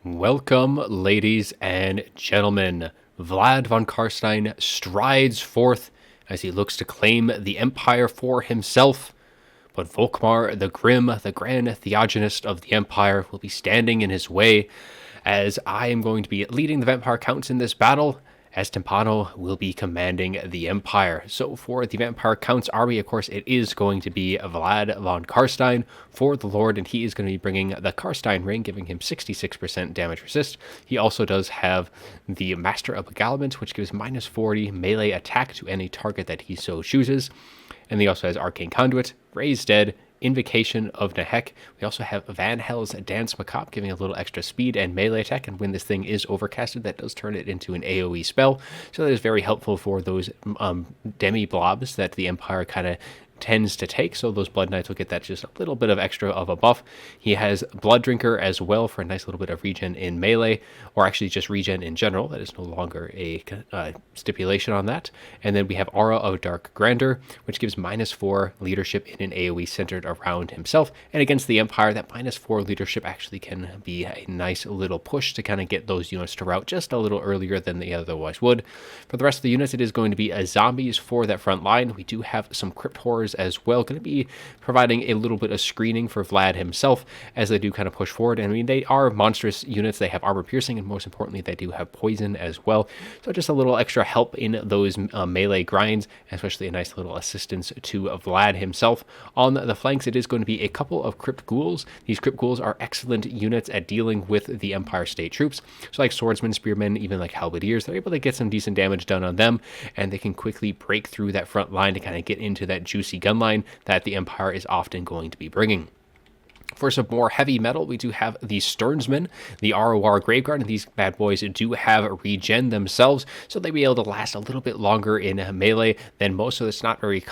Welcome, ladies and gentlemen. Vlad von Karstein strides forth as he looks to claim the Empire for himself. But Volkmar the Grim, the Grand Theogenist of the Empire, will be standing in his way, as I am going to be leading the Vampire Counts in this battle, as Timpano will be commanding the Empire. So for the Vampire Counts army, of course, it is going to be Vlad von Karstein for the Lord, and he is going to be bringing the Karstein ring, giving him 66% damage resist. He also does have the Master of Beguilement, which gives minus 40 melee attack to any target that he so chooses. And he also has Arcane Conduit, Raise Dead, Invocation of Nehek. We also have Van Hel's Dance Macabre, giving a little extra speed and melee attack, and when this thing is overcasted, that does turn it into an AoE spell. So that is very helpful for those demi-blobs that the Empire kind of tends to take, so those Blood Knights will get that just a little bit of extra of a buff. He has Blood Drinker as well for a nice little bit of regen in melee, or actually just regen in general. That is no longer a stipulation on that. And then we have Aura of Dark Grandeur, which gives minus 4 leadership in an AoE centered around himself. And against the Empire, that minus 4 leadership actually can be a nice little push to kind of get those units to rout just a little earlier than they otherwise would. For the rest of the units, it is going to be zombies for that front line. We do have some Crypt Horrors as well, going to be providing a little bit of screening for Vlad himself as they do kind of push forward. And I mean, they are monstrous units. They have armor piercing, and most importantly, they do have poison as well. So just a little extra help in those melee grinds, especially a nice little assistance to Vlad himself. On the flanks, it is going to be a couple of Crypt Ghouls. These Crypt Ghouls are excellent units at dealing with the Empire State troops. So like swordsmen, spearmen, even like halberdiers, they're able to get some decent damage done on them, and they can quickly break through that front line to kind of get into that juicy gun line that the Empire is often going to be bringing. For some more heavy metal, we do have the Sternsmen, the ROR Graveguard, and these bad boys do have regen themselves, so they'll be able to last a little bit longer in melee than most, so it's not very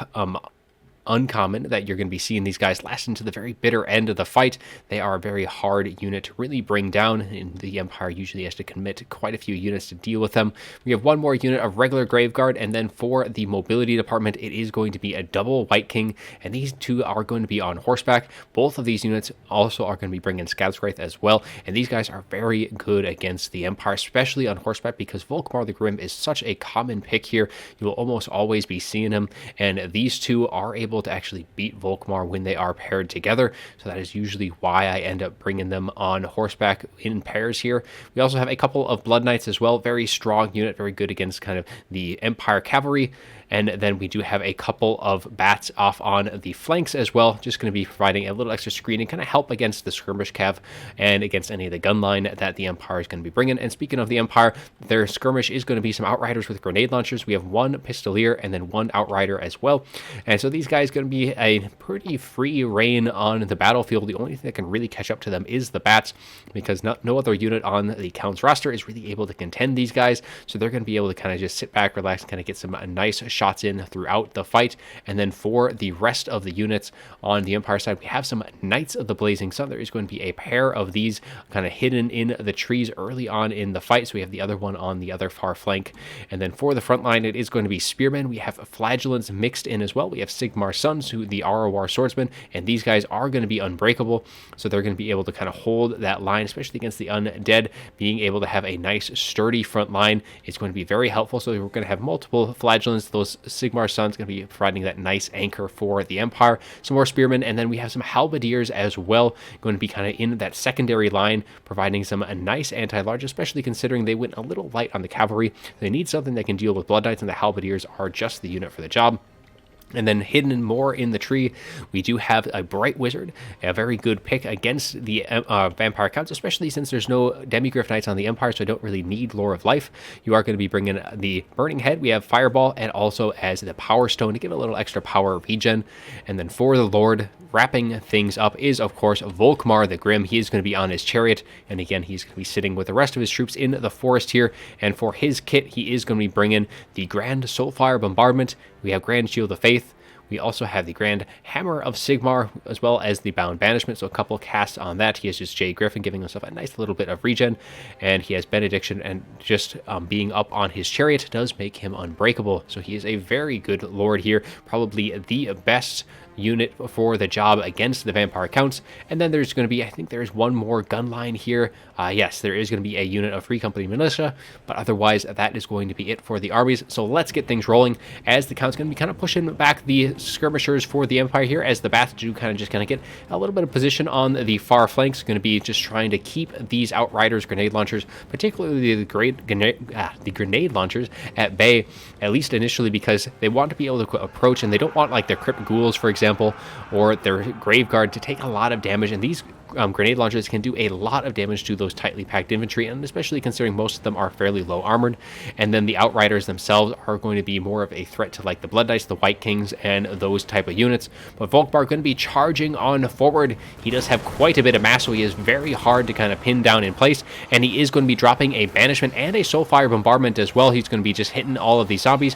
uncommon that you're going to be seeing these guys last into the very bitter end of the fight. They are a very hard unit to really bring down, and the Empire usually has to commit quite a few units to deal with them. We have one more unit of regular Graveguard, and then for the mobility department, it is going to be a double White King, and these two are going to be on horseback. Both of these units also are going to be bringing Scouts Wraith as well, and these guys are very good against the Empire, especially on horseback, because Volkmar the Grim is such a common pick here. You will almost always be seeing him, and these two are able to actually beat Volkmar when they are paired together, so that is usually why I end up bringing them on horseback in pairs here. We also have a couple of Blood Knights as well, very strong unit, very good against kind of the Empire cavalry. And then we do have a couple of bats off on the flanks as well, just going to be providing a little extra screening, kind of help against the skirmish cav and against any of the gun line that the Empire is going to be bringing. And speaking of the Empire, their skirmish is going to be some Outriders with grenade launchers. We have one Pistolier and then one Outrider as well. And so these guys are going to be a pretty free reign on the battlefield. The only thing that can really catch up to them is the bats, because no other unit on the Count's roster is really able to contend these guys. So they're going to be able to kind of just sit back, relax, and kind of get some nice shots in throughout the fight. And then for the rest of the units on the Empire side, we have some Knights of the Blazing Sun. There is going to be a pair of these kind of hidden in the trees early on in the fight, so we have the other one on the other far flank. And then for the front line, it is going to be Spearmen. We have Flagellants mixed in as well. We have Sigmar Sons, who the ROR Swordsmen, and these guys are going to be unbreakable, so they're going to be able to kind of hold that line, especially against the undead. Being able to have a nice sturdy front line is going to be very helpful. So we're going to have multiple Flagellants. Those Sigmar Sons going to be providing that nice anchor for the Empire. Some more Spearmen, and then we have some Halberdiers as well, going to be kind of in that secondary line, providing some nice anti-large, especially considering they went a little light on the cavalry. They need something that can deal with Blood Knights, and the Halberdiers are just the unit for the job. And then hidden more in the tree, we do have a Bright Wizard, a very good pick against the Vampire Counts, especially since there's no Demigryph Knights on the Empire, so I don't really need Lore of Life. You are going to be bringing the Burning Head. We have Fireball, and also as the Power Stone to give a little extra power regen. And then for the Lord, wrapping things up is, of course, Volkmar the Grim. He is going to be on his chariot, and again, he's going to be sitting with the rest of his troops in the forest here. And for his kit, he is going to be bringing the Grand Soulfire Bombardment. We have Grand Shield of Faith. We also have the Grand Hammer of Sigmar, as well as the Bound Banishment, so a couple casts on that. He has just Jay Griffin giving himself a nice little bit of regen, and he has Benediction, and just being up on his chariot does make him unbreakable. So he is a very good lord here, probably the best unit for the job against the vampire counts. And then there's going to be, I think there's one more gun line here. Yes, there is going to be a unit of Free Company militia, but otherwise that is going to be it for the armies. So let's get things rolling, as the count's going to be kind of pushing back the skirmishers for the Empire here, as the Bath do kind of get a little bit of position on the far flanks. Going to be just trying to keep these Outriders grenade launchers, particularly the grenade launchers, at bay, at least initially, because they want to be able to approach, and they don't want like their Crypt Ghouls, for example, or their Grave Guard to take a lot of damage. And these grenade launchers can do a lot of damage to those tightly packed infantry, and especially considering most of them are fairly low armored. And then the Outriders themselves are going to be more of a threat to like the Blood Knights, the White Kings, and those type of units. But Volkmar going to be charging on forward. He does have quite a bit of mass, so he is very hard to kind of pin down in place, and he is going to be dropping a banishment and a Soulfire bombardment as well. He's going to be just hitting all of these zombies.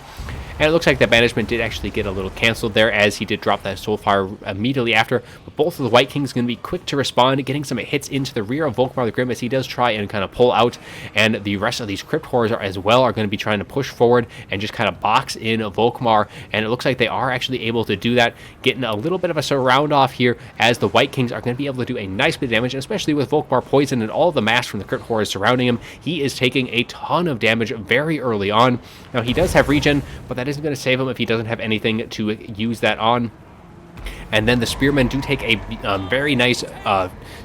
And it looks like that banishment did actually get a little canceled there, as he did drop that Soulfire immediately after. But both of the White Kings going to be quick to respond, getting some hits into the rear of Volkmar the Grim, as he does try and kind of pull out. And the rest of these Crypt Horrors are, as well, are going to be trying to push forward and just kind of box in Volkmar. And it looks like they are actually able to do that, getting a little bit of a surround off here, as the White Kings are going to be able to do a nice bit of damage, especially with Volkmar poison and all the mass from the Crypt Horrors surrounding him. He is taking a ton of damage very early on. Now, he does have regen, but that isn't going to save him if he doesn't have anything to use that on. And then the Spearmen do take a very nice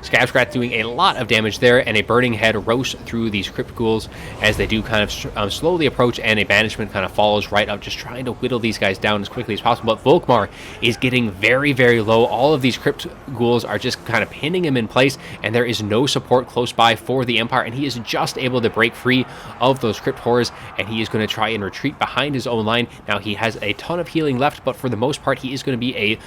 Scab Scratch, doing a lot of damage there, and a Burning Head roasts through these Crypt Ghouls as they do kind of slowly approach, and a Banishment kind of follows right up, just trying to whittle these guys down as quickly as possible. But Volkmar is getting very, very low. All of these Crypt Ghouls are just kind of pinning him in place, and there is no support close by for the Empire, and he is just able to break free of those Crypt Horrors, and he is going to try and retreat behind his own line. Now, he has a ton of healing left, but for the most part, he is going to be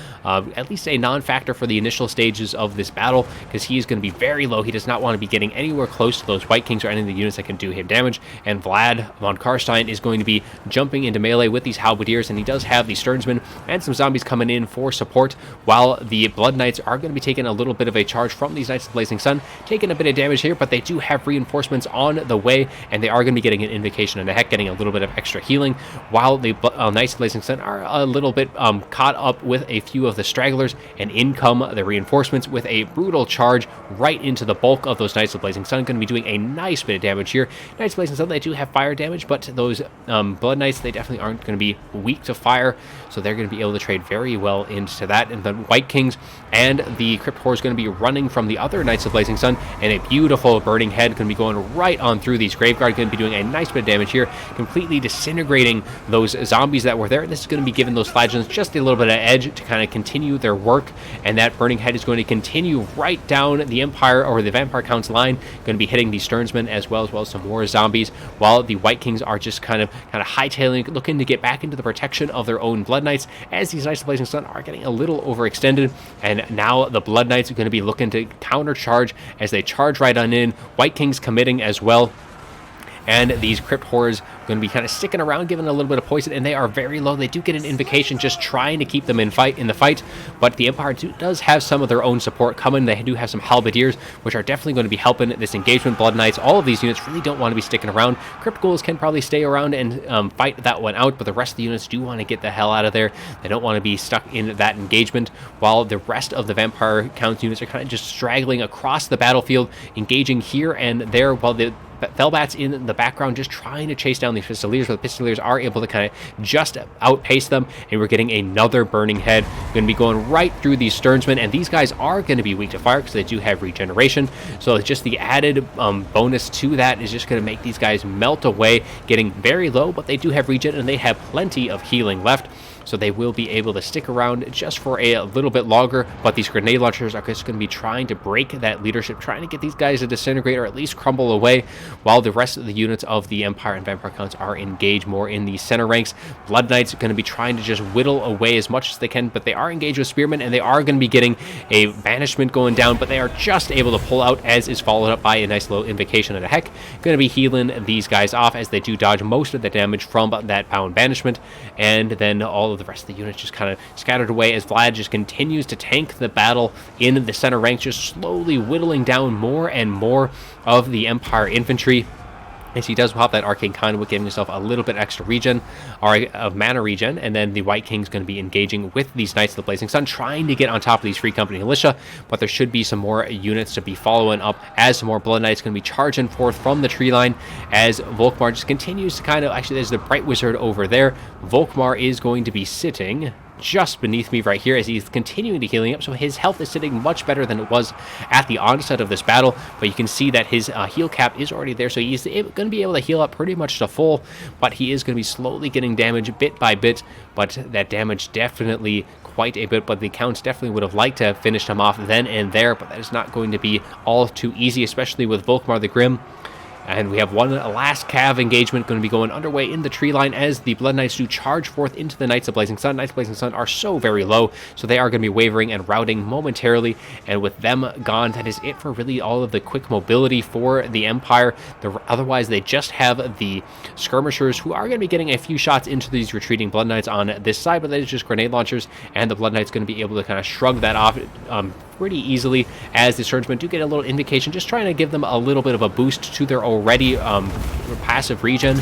at least a non-factor for the initial stages of this battle, because he is going to be very low. He does not want to be getting anywhere close to those White Kings or any of the units that can do him damage. And Vlad von Karstein is going to be jumping into melee with these Halberdiers, and he does have the Stearnsmen and some zombies coming in for support, while the Blood Knights are going to be taking a little bit of a charge from these Knights of the Blazing Sun, taking a bit of damage here, but they do have reinforcements on the way, and they are going to be getting an Invocation and a Heck, getting a little bit of extra healing, while the Knights of the Blazing Sun are a little bit caught up with a few of the stragglers, and in come the reinforcements with a brutal charge right into the bulk of those Knights of Blazing Sun, going to be doing a nice bit of damage here. Knights of Blazing Sun, they do have fire damage, but those Blood Knights, they definitely aren't going to be weak to fire, so they're going to be able to trade very well into that. And the White Kings and the Crypt Horror is going to be running from the other Knights of Blazing Sun, and a beautiful Burning Head going to be going right on through these Graveguard, going to be doing a nice bit of damage here, completely disintegrating those zombies that were there. This is going to be giving those Flagellants just a little bit of edge to kind of continue their work, and that Burning Head is going to continue right down the Empire, or the Vampire Count's line, going to be hitting the Stearnsmen as well as some more zombies, while the White Kings are just kind of hightailing, looking to get back into the protection of their own Blood Knights, as these Knights of the Blazing Sun are getting a little overextended. And now the Blood Knights are going to be looking to countercharge as they charge right on in. White Kings committing as well, and these Crypt Horrors going to be kind of sticking around, giving a little bit of poison, and they are very low. They do get an Invocation, just trying to keep them in the fight, but the Empire does have some of their own support coming. They do have some Halberdiers, which are definitely going to be helping this engagement. Blood Knights, all of these units really don't want to be sticking around. Crypt Ghouls can probably stay around and fight that one out, but the rest of the units do want to get the hell out of there. They don't want to be stuck in that engagement, while the rest of the Vampire Count units are kind of just straggling across the battlefield, engaging here and there, while the Felbats in the background just trying to chase down these Pistoliers, but the Pistoliers are able to kind of just outpace them, and we're getting another Burning Head going to be going right through these Stearnsmen, and these guys are going to be weak to fire because they do have regeneration, so it's just the added bonus to that is just going to make these guys melt away, getting very low, but they do have regen, and they have plenty of healing left, so they will be able to stick around just for a little bit longer. But these grenade launchers are just going to be trying to break that leadership, trying to get these guys to disintegrate or at least crumble away, while the rest of the units of the Empire and Vampire Counts are engaged more in the center ranks. Blood Knights are going to be trying to just whittle away as much as they can, but they are engaged with Spearmen, and they are going to be getting a Banishment going down, but they are just able to pull out, as is followed up by a nice little Invocation and a Heck. Going to be healing these guys off as they do dodge most of the damage from that bound Banishment, and then all of the rest of the units just kind of scattered away as Vlad just continues to tank the battle in the center ranks, just slowly whittling down more and more of the Empire infantry. as he does pop that Arcane Conduit, giving himself a little bit extra regen, or of mana regen, and then the White King's going to be engaging with these Knights of the Blazing Sun, trying to get on top of these Free Company Militia, but there should be some more units to be following up, as some more Blood Knights going to be charging forth from the tree line, as Volkmar just continues to kind of, actually there's the Bright Wizard over there. Volkmar is going to be sitting just beneath me right here as he's continuing to healing up, so his health is sitting much better than it was at the onset of this battle, but you can see that his heal cap is already there, so he's going to be able to heal up pretty much to full, but he is going to be slowly getting damage bit by bit, but that damage definitely quite a bit, but the Counts definitely would have liked to have finished him off then and there, but that is not going to be all too easy, especially with Volkmar the Grim. And we have one last cav engagement going to be going underway in the tree line as the Blood Knights do charge forth into the Knights of Blazing Sun. Knights of Blazing Sun are so very low, so they are going to be wavering and routing momentarily. And with them gone, that is it for really all of the quick mobility for the Empire. Otherwise, they just have the skirmishers who are going to be getting a few shots into these retreating Blood Knights on this side, but that is just grenade launchers, and the Blood Knights going to be able to kind of shrug that off pretty easily as the Surgemen do get a little indication, just trying to give them a little bit of a boost to their already passive regen.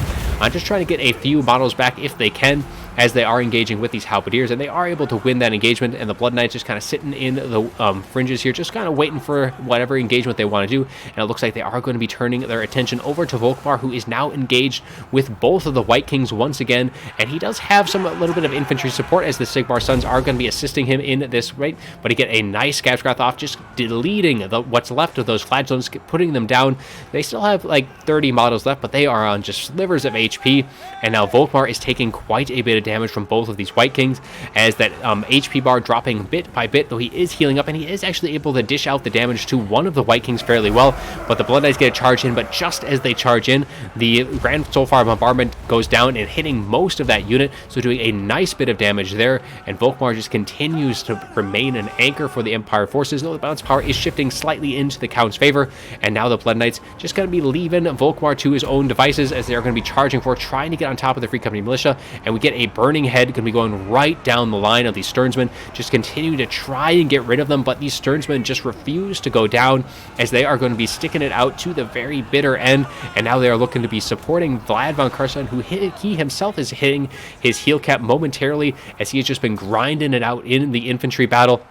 Just trying to get a few models back if they can, as they are engaging with these Halberdiers, and they are able to win that engagement, and the Blood Knights just kind of sitting in the fringes here, just kind of waiting for whatever engagement they want to do, and it looks like they are going to be turning their attention over to Volkmar, who is now engaged with both of the White Kings once again, and he does have a little bit of infantry support, as the Sigmar Sons are going to be assisting him in this rate, but he get a nice Scabscrath off, just deleting what's left of those flagellations, putting them down. They still have like 30 models left, but they are on just slivers of HP, and now Volkmar is taking quite a bit of damage from both of these White Kings, as that HP bar dropping bit by bit, though he is healing up, and he is actually able to dish out the damage to one of the White Kings fairly well, but the Blood Knights get a charge in, but just as they charge in, the Grand Soulfire Bombardment goes down and hitting most of that unit, so doing a nice bit of damage there, and Volkmar just continues to remain an anchor for the Empire forces, though the balance power is shifting slightly into the Count's favor, and now the Blood Knights just going to be leaving Volkmar to his own devices, as they are going to be charging for, trying to get on top of the Free Company Militia, and we get a Burning Head going to be going right down the line of these Stearnsmen, just continue to try and get rid of them, but these Stearnsmen just refuse to go down, as they are going to be sticking it out to the very bitter end, and now they are looking to be supporting Vlad von Carstein, who he himself is hitting his heal cap momentarily, as he has just been grinding it out in the infantry battle.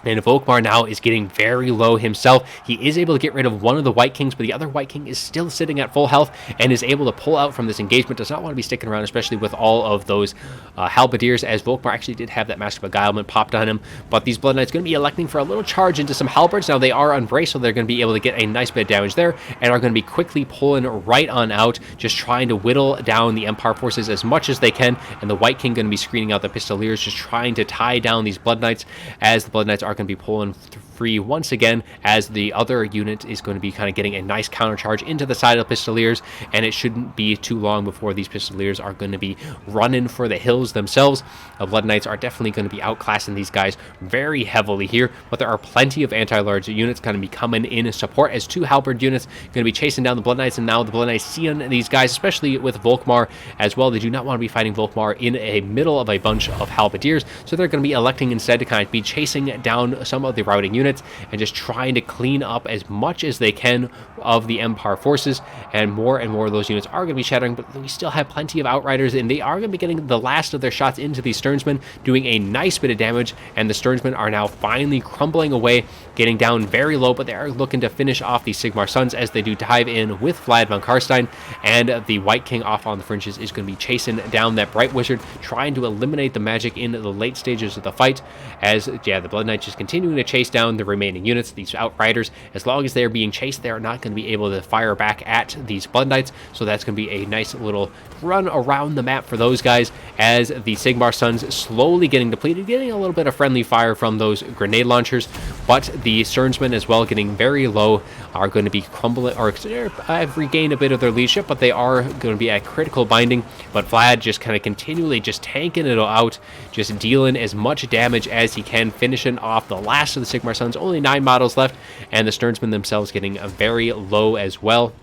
And Volkmar now is getting very low himself. He is able to get rid of one of the White Kings, but the other White King is still sitting at full health and is able to pull out from this engagement. Does not want to be sticking around, especially with all of those Halberdiers, as Volkmar actually did have that Mask of Beguilement popped on him. But these Blood Knights going to be electing for a little charge into some Halberds. Now they are unbraced, so they're going to be able to get a nice bit of damage there, and are going to be quickly pulling right on out, just trying to whittle down the Empire forces as much as they can. And the White King going to be screening out the Pistoliers, just trying to tie down these Blood Knights, as the Blood Knights are going to be pulling free once again, as the other unit is going to be kind of getting a nice counter charge into the side of the Pistoliers, and it shouldn't be too long before these Pistoliers are going to be running for the hills themselves. The Blood Knights are definitely going to be outclassing these guys very heavily here, but there are plenty of anti-large units going to be coming in support, as two Halberd units going to be chasing down the Blood Knights, and now the Blood Knights seeing these guys, especially with Volkmar as well. They do not want to be fighting Volkmar in a middle of a bunch of Halberdiers, so they're going to be electing instead to kind of be chasing down some of the routing units and just trying to clean up as much as they can of the Empire forces, and more of those units are going to be shattering, but we still have plenty of Outriders, and they are going to be getting the last of their shots into these Stearnsmen, doing a nice bit of damage, and the Stearnsmen are now finally crumbling away, getting down very low, but they are looking to finish off the Sigmar Sons, as they do dive in with Vlad von Carstein, and the White King off on the fringes is going to be chasing down that Bright Wizard, trying to eliminate the magic in the late stages of the fight, as the Blood Knights just continuing to chase down the remaining units, these Outriders. As long as they are being chased, they are not going to be able to fire back at these Blood Knights, so that's going to be a nice little run around the map for those guys, as the Sigmar Sons slowly getting depleted, getting a little bit of friendly fire from those grenade launchers, but the Stearnsmen as well getting very low are going to be crumbling, or have regained a bit of their leadership, but they are going to be at critical binding. But Vlad just kind of continually just tanking it out, just dealing as much damage as he can, finishing off the last of the Sigmar Sons. Only 9 models left, and the Stearnsmen themselves getting very low as well.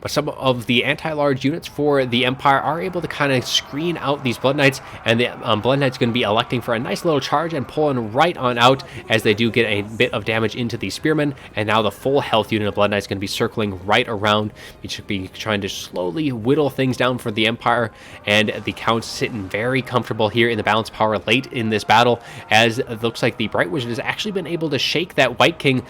But some of the anti-large units for the Empire are able to kind of screen out these Blood Knights, and the Blood Knight's going to be electing for a nice little charge and pulling right on out as they do get a bit of damage into the Spearmen, and now the full health unit of Blood Knight's going to be circling right around. We should be trying to slowly whittle things down for the Empire, and the Count's sitting very comfortable here in the balance power late in this battle, as it looks like the Bright Wizard has actually been able to shake that White King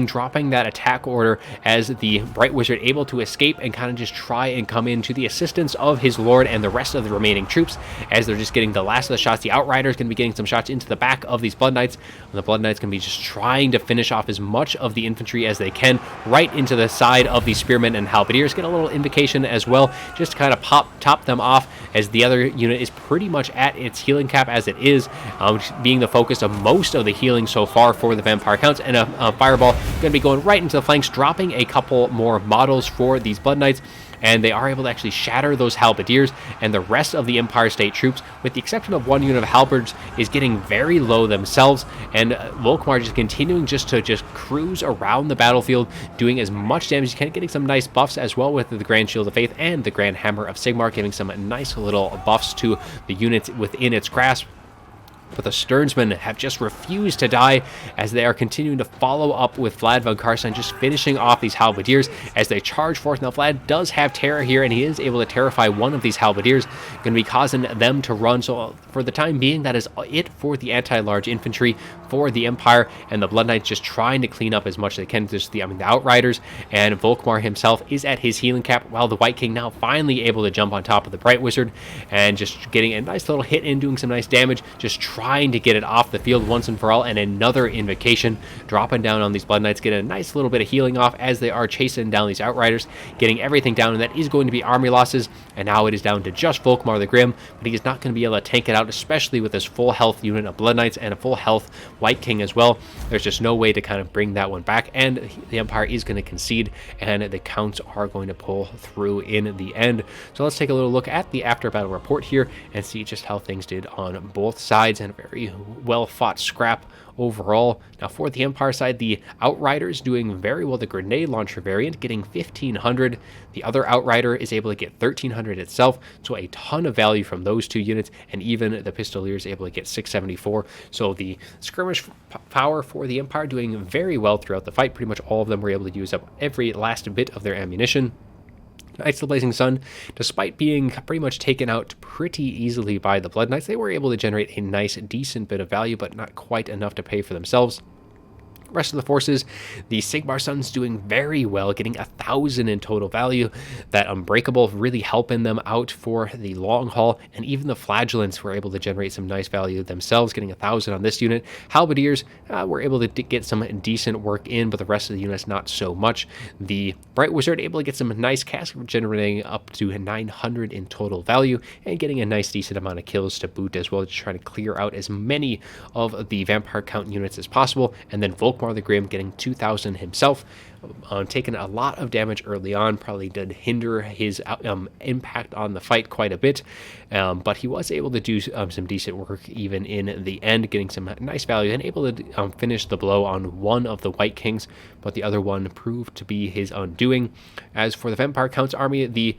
dropping that attack order, as the Bright Wizard able to escape and kind of just try and come in to the assistance of his lord and the rest of the remaining troops, as they're just getting the last of the shots. The Outriders going to be getting some shots into the back of these Blood Knights, and the Blood Knights going to be just trying to finish off as much of the infantry as they can right into the side of the Spearmen and Halberdiers. Get a little invocation as well, just to kind of top them off, as the other unit is pretty much at its healing cap as it is, being the focus of most of the healing so far for the Vampire Counts. And a Fireball going to be going right into the flanks, dropping a couple more models for these Blood Knights, and they are able to actually shatter those halberdiers, and the rest of the Empire State troops, with the exception of one unit of halberds, is getting very low themselves, and Volkmar just continuing to cruise around the battlefield, doing as much damage as he can, getting some nice buffs as well with the Grand Shield of Faith and the Grand Hammer of Sigmar, giving some nice little buffs to the units within its grasp. But the Sternsmen have just refused to die, as they are continuing to follow up with Vlad von Carstein, just finishing off these halberdiers as they charge forth. Now Vlad does have terror here, and he is able to terrify one of these halberdiers, going to be causing them to run. So for the time being, that is it for the anti-large infantry for the Empire, and the Blood Knights just trying to clean up as much as they can. Just the Outriders, and Volkmar himself is at his healing cap, while the White King now finally able to jump on top of the Bright Wizard and just getting a nice little hit in, doing some nice damage, just trying to get it off the field once and for all. And another invocation dropping down on these Blood Knights, getting a nice little bit of healing off as they are chasing down these Outriders, getting everything down, and that is going to be army losses. And now it is down to just Volkmar the Grim, but he is not going to be able to tank it out, especially with this full health unit of Blood Knights and a full health White King as well. There's just no way to kind of bring that one back, and the Empire is going to concede, and the Counts are going to pull through in the end. So let's take a little look at the after battle report here and see just how things did on both sides, and a very well fought scrap overall. Now for the Empire side, the Outriders doing very well. The grenade launcher variant getting 1,500. The other Outrider is able to get 1,300 itself, so a ton of value from those two units, and even the Pistolier is able to get 674. So the skirmish power for the Empire doing very well throughout the fight. Pretty much all of them were able to use up every last bit of their ammunition. Knights of the Blazing Sun, despite being pretty much taken out pretty easily by the Blood Knights, they were able to generate a nice, decent bit of value, but not quite enough to pay for themselves. Rest of the forces, the Sigmar Sons doing very well, getting 1,000 in total value. That Unbreakable really helping them out for the long haul, and even the Flagellants were able to generate some nice value themselves, getting 1,000 on this unit. Halberdiers were able to get some decent work in, but the rest of the units not so much. The Bright Wizard able to get some nice cask, generating up to 900 in total value, and getting a nice decent amount of kills to boot as well, just trying to clear out as many of the Vampire Count units as possible. And then Volkmar the Grim getting 2,000 himself, taking a lot of damage early on, probably did hinder his impact on the fight quite a bit, but he was able to do some decent work even in the end, getting some nice value and able to finish the blow on one of the White Kings, but the other one proved to be his undoing. As for the Vampire Count's army, the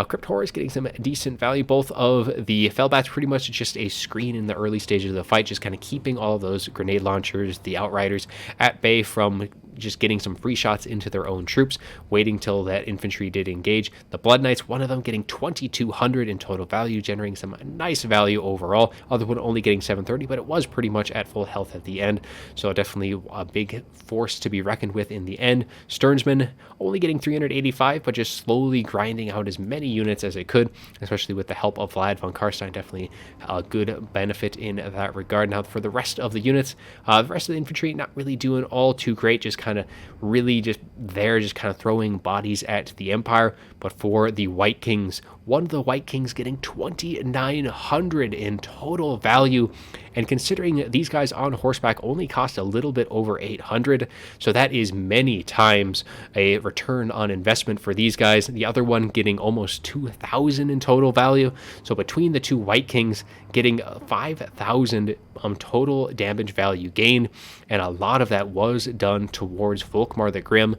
Crypt Horror is getting some decent value. Both of the Fellbats pretty much just a screen in the early stages of the fight, just kind of keeping all of those grenade launchers, the Outriders, at bay from just getting some free shots into their own troops, waiting till that infantry did engage. The Blood Knights, one of them getting 2,200 in total value, generating some nice value overall. Other one only getting 730, but it was pretty much at full health at the end, so definitely a big force to be reckoned with in the end. Sternsmen only getting 385, but just slowly grinding out as many units as it could, especially with the help of Vlad von Carstein. Definitely a good benefit in that regard. Now for the rest of the units, the rest of the infantry not really doing all too great, just kind of really just there, just kind of throwing bodies at the Empire. But for the White Kings, one of the White Kings getting 2,900 in total value, and considering these guys on horseback only cost a little bit over 800, so that is many times a return on investment for these guys. The other one getting almost 2,000 in total value, so between the two White Kings getting 5,000 total damage value gain, and a lot of that was done towards Volkmar the Grim,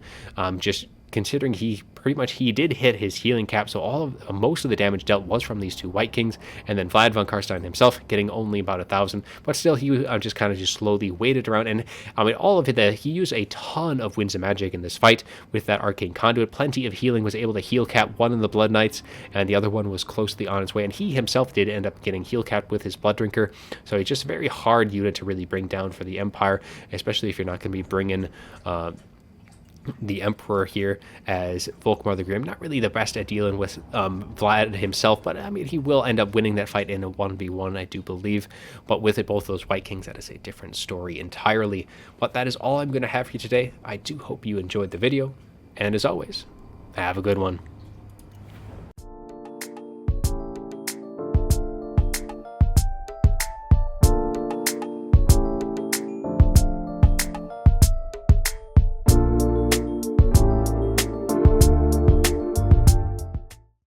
just considering he did hit his healing cap, so most of the damage dealt was from these two White Kings, and then Vlad von Carstein himself getting only about 1,000, but still he just kind of just slowly waited around, and I mean all of it, he used a ton of Winds of Magic in this fight with that Arcane Conduit, plenty of healing, was able to heal cap one of the Blood Knights, and the other one was closely on its way, and he himself did end up getting heal capped with his Blood Drinker, so he's just a very hard unit to really bring down for the Empire, especially if you're not going to be bringing the Emperor here as Volkmar the Grim. Not really the best at dealing with Vlad himself, but I mean, he will end up winning that fight in a 1v1, I do believe. But with it, both those White Kings, that is a different story entirely. But that is all I'm going to have for you today. I do hope you enjoyed the video, and as always, have a good one.